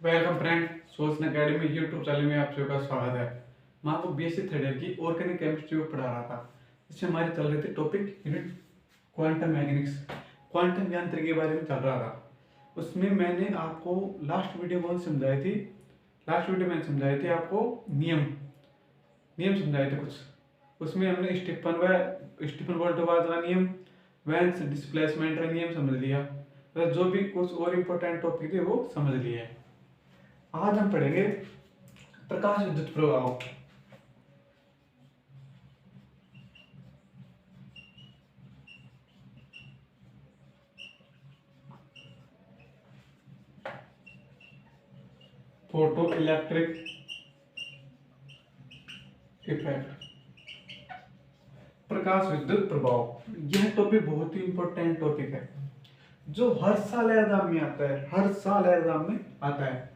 Welcome friend, सोल्सन academy YouTube channel में आप सबका स्वागत है। मैं आपको बीएससी थर्ड ईयर की ऑर्गेनिक केमिस्ट्री को पढ़ा रहा था। इसमें हमारे चल रहे थे topic unit quantum mechanics, quantum यांत्रिकी के बारे में चल रहा था। उसमें मैंने आपको लास्ट वीडियो में समझाई थी। लास्ट वीडियो मैंने समझाए थे आपको नियम नियम समझाए थे कुछ। उसमें हमने स्टीफन वोल्टवाज का नियम, वेन्स डिस्प्लेसमेंट का नियम समझ लिया। तो जो भी कुछ और इम्पोर्टेंट टॉपिक थे वो समझ लिए। आज हम पढ़ेंगे प्रकाश विद्युत प्रभाव। फोटो इलेक्ट्रिक इफेक्ट, प्रकाश विद्युत प्रभाव। यह टॉपिक बहुत ही इंपॉर्टेंट टॉपिक है जो हर साल एग्जाम में आता है। हर साल एग्जाम में आता है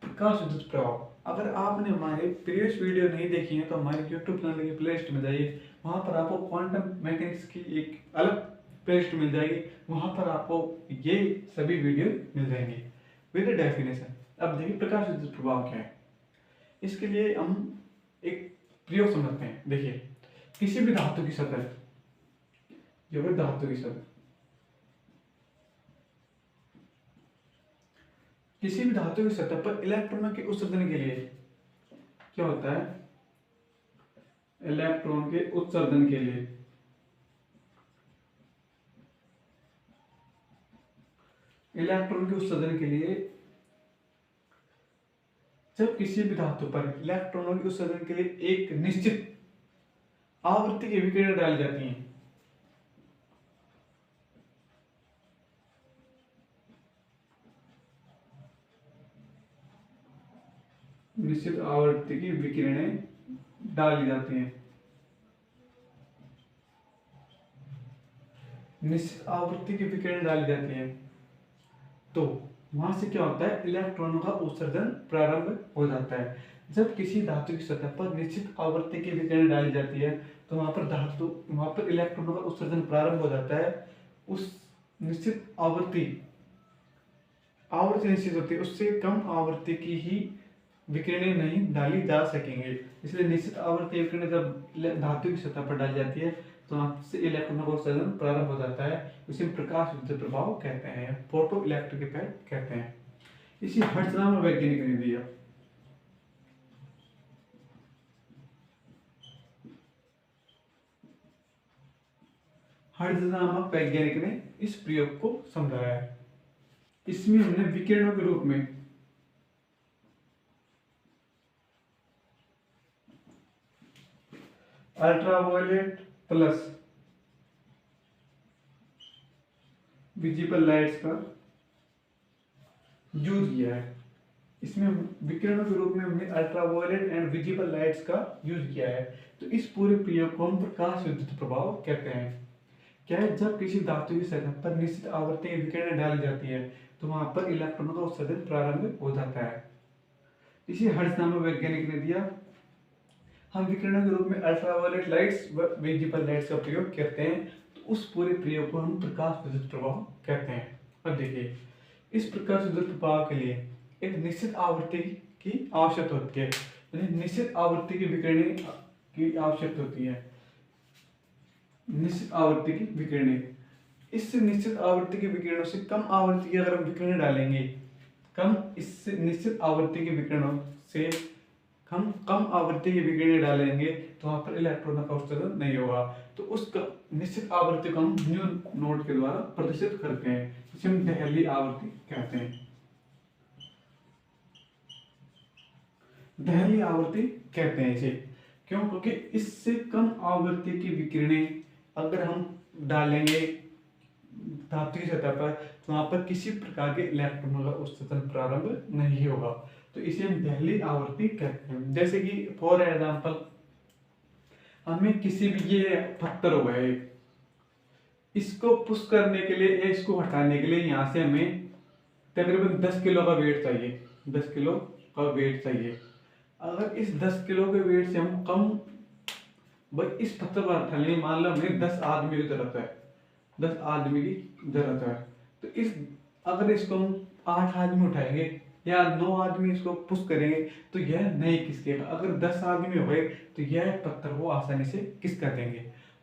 प्रकाश विद्युत प्रभाव। अगर आपने हमारे प्रीवियस वीडियो नहीं देखी है तो हमारे यूट्यूब चैनल की प्लेलिस्ट में जाइए। वहां पर आपको क्वांटम मैकेनिक्स की एक अलग प्लेलिस्ट मिल जाएगी। वहां पर आपको ये सभी वीडियो मिल जाएंगे विद डेफिनेशन। अब देखिए प्रकाश विद्युत प्रभाव क्या है। इसके लिए हम एक प्रयोग समझते हैं। देखिए, किसी भी धातु की सतह, ये धातु की सतह, किसी भी धातु की सतह पर इलेक्ट्रॉनों के उत्सर्जन के लिए क्या होता है? इलेक्ट्रॉन के उत्सर्जन के लिए जब किसी भी धातु पर इलेक्ट्रॉनों के उत्सर्जन के लिए एक निश्चित आवृत्ति की विकिरण डाली जाती है, निश्चित आवृत्ति की विकिरणें डाली जाती हैं, निश्चित आवृत्ति की विकिरण डाली जाती है, तो वहां से क्या होता है? इलेक्ट्रॉनों का उत्सर्जन प्रारंभ हो जाता है। जब किसी धातु की सतह पर निश्चित आवृत्ति की विकिरण डाली जाती है तो वहां पर इलेक्ट्रॉनों का उत्सर्जन प्रारंभ हो जाता है। उस निश्चित आवृत्ति निश्चित होती है, उससे कम आवृत्ति की ही विकिरणें नहीं डाली जा सकेंगे। इसलिए निश्चित आवृत्ति विकिरण जब धातु की सतह पर डाली जाती है तो वहां से इलेक्ट्रॉनों का उत्सर्जन प्रारंभ हो जाता है। इसे प्रकाश विद्युत प्रभाव कहते हैं, फोटो इलेक्ट्रिक इफेक्ट कहते हैं। इसी हर्ट्ज नामक वैज्ञानिक ने दिया। हर्ट्ज नामक वैज्ञानिक ने इस प्रयोग को समझाया है। इसमें हमने विकिरणों के रूप में अल्ट्रावायलेट प्लस विजिबल लाइट्स का यूज किया है। इसमें विकिरणों के रूप में हमने अल्ट्रावायलेट एंड विजिबल लाइट्स का यूज किया है। तो इस पूरे प्रयोग को हम प्रकाश विद्युत प्रभाव कहते हैं। क्या है? जब किसी धातु की सतह पर निश्चित आवृत्ति की विकिरण डाली जाती है तो वहां पर इलेक्ट्रॉनों का उत्सर्जन प्रारंभ हो जाता है। इसी हर्ट्ज नामक वैज्ञानिक ने दिया। हम विकिरणों के रूप में अल्ट्रावायलेट लाइट्स व विजिबल लाइट्स का प्रयोग करते हैं, तो उस पूरे प्रयोग को हम प्रकाश विद्युत प्रभाव कहते हैं। अब देखिए, इस प्रकाश विद्युत प्रभाव के लिए एक निश्चित आवृत्ति की आवश्यकता होती है, यानी निश्चित आवृत्ति की विकिरण की आवश्यकता होती है। निश्चित आवृत्ति की विकिरण, इससे निश्चित आवृत्ति की विकिरणों से कम आवृत्ति की अगर हम विकिरण डालेंगे, इससे निश्चित आवृत्ति की विकिरणों से हम कम आवृत्ति की विकिरण डालेंगे तो वहां पर इलेक्ट्रॉनों का उत्सर्जन नहीं होगा। तो उस निश्चित आवृत्ति को हम न्यू नोड के द्वारा प्रदर्शित करते हैं, जिसे हम दहली आवृत्ति कहते हैं। दहली आवृत्ति कहते हैं इसे, क्यों? क्योंकि इससे कम आवृत्ति की विकिरणें अगर हम डालेंगे धातु की सतह पर तो वहां पर किसी प्रकार के इलेक्ट्रॉनों का उत्सर्जन प्रारंभ नहीं होगा। तो इसे हम दहली आवृत्ति कहते हैं। जैसे कि फॉर एग्जाम्पल, हमें किसी भी ये पत्थर हो गया, इसको पुश करने के लिए या इसको हटाने के लिए यहाँ से हमें तकरीबन 10 किलो का वेट चाहिए। 10 किलो का वेट चाहिए। अगर इस 10 किलो के वेट से हम कम भाई इस पत्थर को हटा लेंगे, मान लो हमें 10 आदमी की जरूरत है, 10 आदमी की जरूरत है, तो अगर इसको हम 8 आदमी उठाएंगे या 9 आदमी इसको पुश करेंगे तो यह नहीं खिसकेगा। अगर 10 आदमी हो गए तो यह पत्थर को आसानी से खिसक देंगे।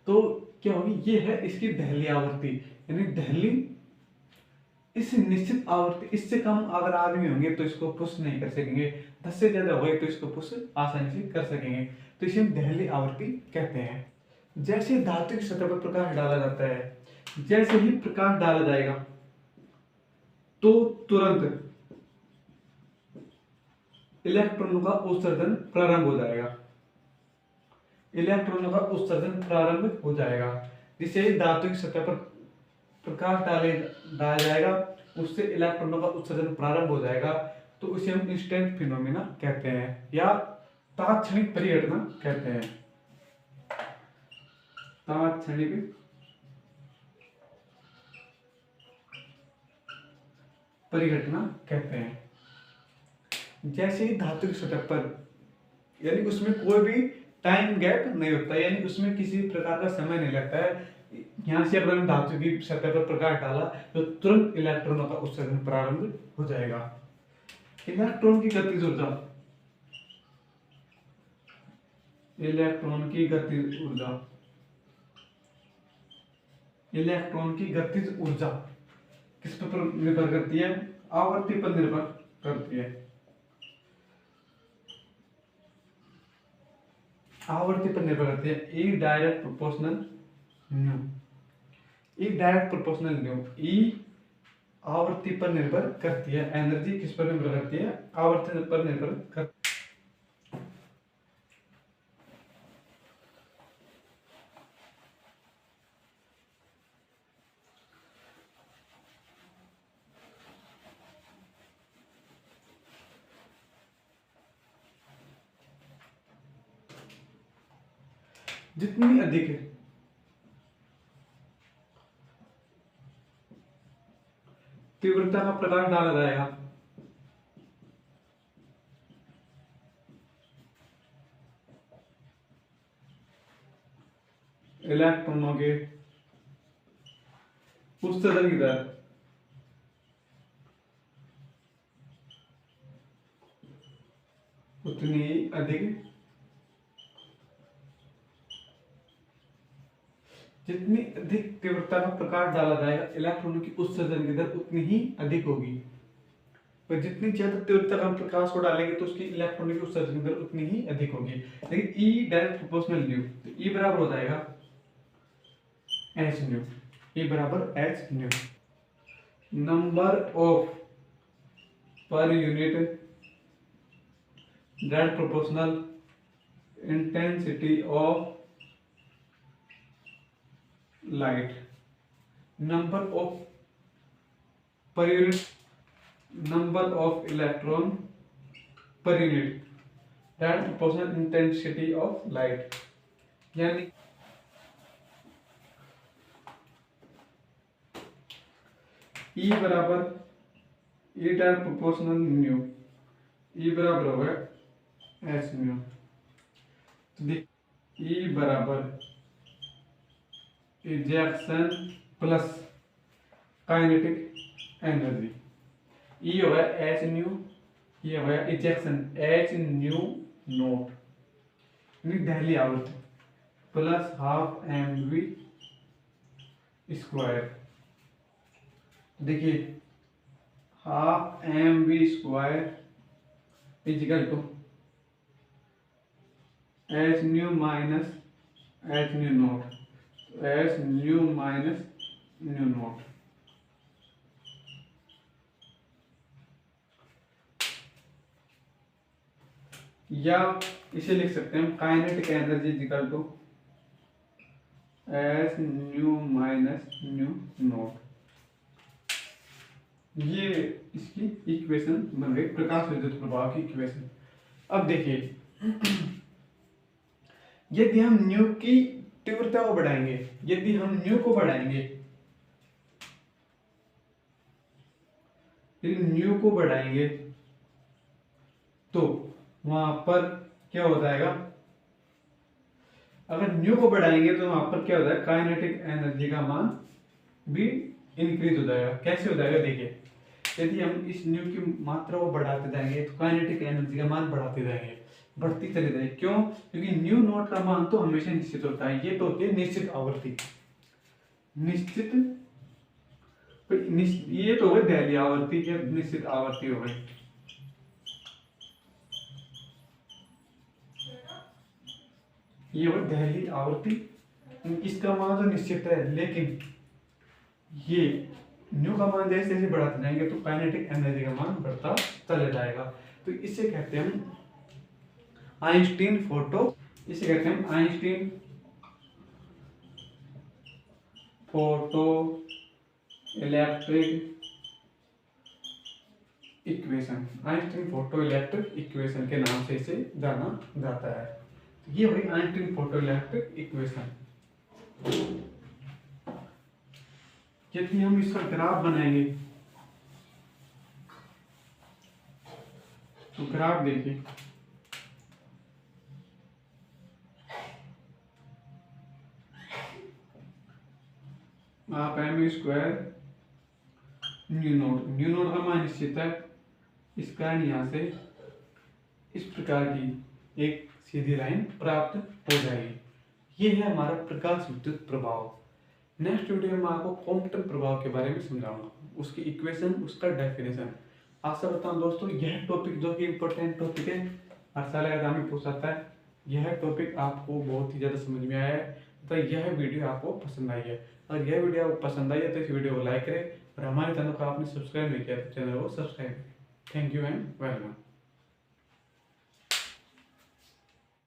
तो क्या होगी, ये है इसकी दहली आवृत्ति, यानी दहली इस निश्चित आवृत्ति, इससे कम अगर आदमी होंगे तो इसको पुश नहीं कर सकेंगे, 10 से ज्यादा हो गए तो इसको पुश आसानी से कर सकेंगे। तो इसे हम दहली आवृत्ति कहते हैं। जैसे धातु की सतह पर प्रकाश डाला जाता है, जैसे ही प्रकाश डाला जाएगा तो तुरंत इलेक्ट्रॉनों का उत्सर्जन प्रारंभ हो जाएगा, इलेक्ट्रॉनों का उत्सर्जन प्रारंभ हो जाएगा। जिसे धातु की सतह पर प्रकाश डाला जाएगा उससे इलेक्ट्रॉनों का उत्सर्जन प्रारंभ हो जाएगा। तो उसे हम इंस्टेंट फिनोमेना कहते हैं या तात्क्षणिक परिघटना कहते हैं, तात्क्षणिक परिघटना कहते हैं। जैसे ही धातु की सतह पर, यानी उसमें कोई भी टाइम गैप नहीं होता, यानी उसमें किसी प्रकार का समय नहीं लगता है। यहाँ से अगर धातु की सतह पर प्रकाश डाला तो तुरंत इलेक्ट्रॉनों का उत्सर्जन प्रारंभ हो जाएगा। इलेक्ट्रॉन की गतिज ऊर्जा, इलेक्ट्रॉन की गतिज ऊर्जा, इलेक्ट्रॉन की गतिज ऊर्जा किस पर निर्भर करती है? आवर्ती पर निर्भर करती है, आवर्ती पर निर्भर करती है। ई डायरेक्ट प्रोपोर्शनल न्यू, ई डायरेक्ट प्रोपोर्शनल न्यू, ई आवर्ती पर निर्भर करती है। एनर्जी किस पर निर्भर करती है? आवर्ती पर निर्भर करती है। जितनी अधिक है तीव्रता का प्रकाश डाला जाएगा, इलेक्ट्रॉनों के उत्सर्जन की दर उतनी ही अधिक, जितनी अधिक तीव्रता का प्रकाश डाला जाएगा इलेक्ट्रॉनों की उत्सर्जन की दर उतनी ही अधिक होगी। पर जितनी ज्यादा तीव्रता का हम प्रकाश को डालेंगे तो उसकी इलेक्ट्रॉनों की उत्सर्जन की दर उतनी ही अधिक होगी। लेकिन ई डायरेक्ट प्रोपोर्शनल न्यू, तो ई बराबर हो जाएगा एच न्यू, ई बराबर H new. Number of per unit direct proportional intensity of light, number of per unit, number of electron per unit, that proportional intensity of light, यानी E बराबर E direct proportional new, E बराबर होगा H new. तो E बराबर ejection plus kinetic energy, ई हो गया H new, ये हो गया इजेक्शन एच न्यू नोट, दहली आवृत्ति plus half m v square. देखिए half m v square equal to h nu minus h nu nought, h nu minus nu nought. या इसे लिख सकते हैं kinetic energy equal to h nu minus nu nought. ये इसकी equation बन गई प्रकाश विद्युत प्रभाव की इक्वेशन। अब देखिए यदि हम न्यू की तीव्रता को बढ़ाएंगे, यदि हम न्यू को बढ़ाएंगे, यदि न्यू को बढ़ाएंगे तो वहां पर क्या हो जाएगा? अगर न्यू को बढ़ाएंगे तो वहां पर क्या हो जाएगा? काइनेटिक एनर्जी का मान भी इंक्रीज हो जाएगा। कैसे हो जाएगा? देखिए यदि हम इस न्यू की मात्रा को बढ़ाते जाएंगे तो काइनेटिक एनर्जी का मान बढ़ाते जाएंगे, बढ़ती चली जाएगी। क्यों? क्योंकि न्यू नोट का मान तो हमेशा निश्चित होता है, ये तो होती है निश्चित आवृत्ति, निश्चित, ये तो हो गई दहली आवृत्ति, ये निश्चित आवृत्ति हो गई। ये हो दहली आवृत्ति, इसका मान तो निश्चित है, लेकिन ये न्यू का मान जैसे जैसे बढ़ाते जाएंगे तो काइनेटिक एनर्जी का मान बढ़ता चले जाएगा। तो इसे कहते हैं हम आइंस्टीन फोटो, इसे कहते हैं हम Einstein photo electric equation, Einstein photo electric equation के नाम से इसे जाना जाता है। तो ये हुई आइंस्टीन फोटो इलेक्ट्रिक इक्वेशन। यदि हम इसका ग्राफ बनाएंगे तो ग्राफ देखिए, आप एम स्क्वायर न्यू नोट का मान निश्चित है, इसका यहाँ से इस प्रकार की एक सीधी लाइन प्राप्त हो जाएगी। ये है हमारा प्रकाश विद्युत प्रभाव। नेक्स्ट वीडियो में आपको कॉम्पटन प्रभाव के बारे में समझाऊंगा, उसकी इक्वेशन, उसका डेफिनेशन। आशा करता हूँ दोस्तों यह टॉपिक जो कि इम्पोर्टेंट टॉपिक है, हर साल एग्जाम में पूछ सकता है, यह टॉपिक आपको बहुत ही ज़्यादा समझ में आया है, तो यह वीडियो आपको पसंद आई है। अगर यह वीडियो आपको पसंद आई है तो इस वीडियो को लाइक करें और हमारे चैनल को आपने सब्सक्राइब नहीं किया तो चैनल को सब्सक्राइब करें। Thank you and welcome.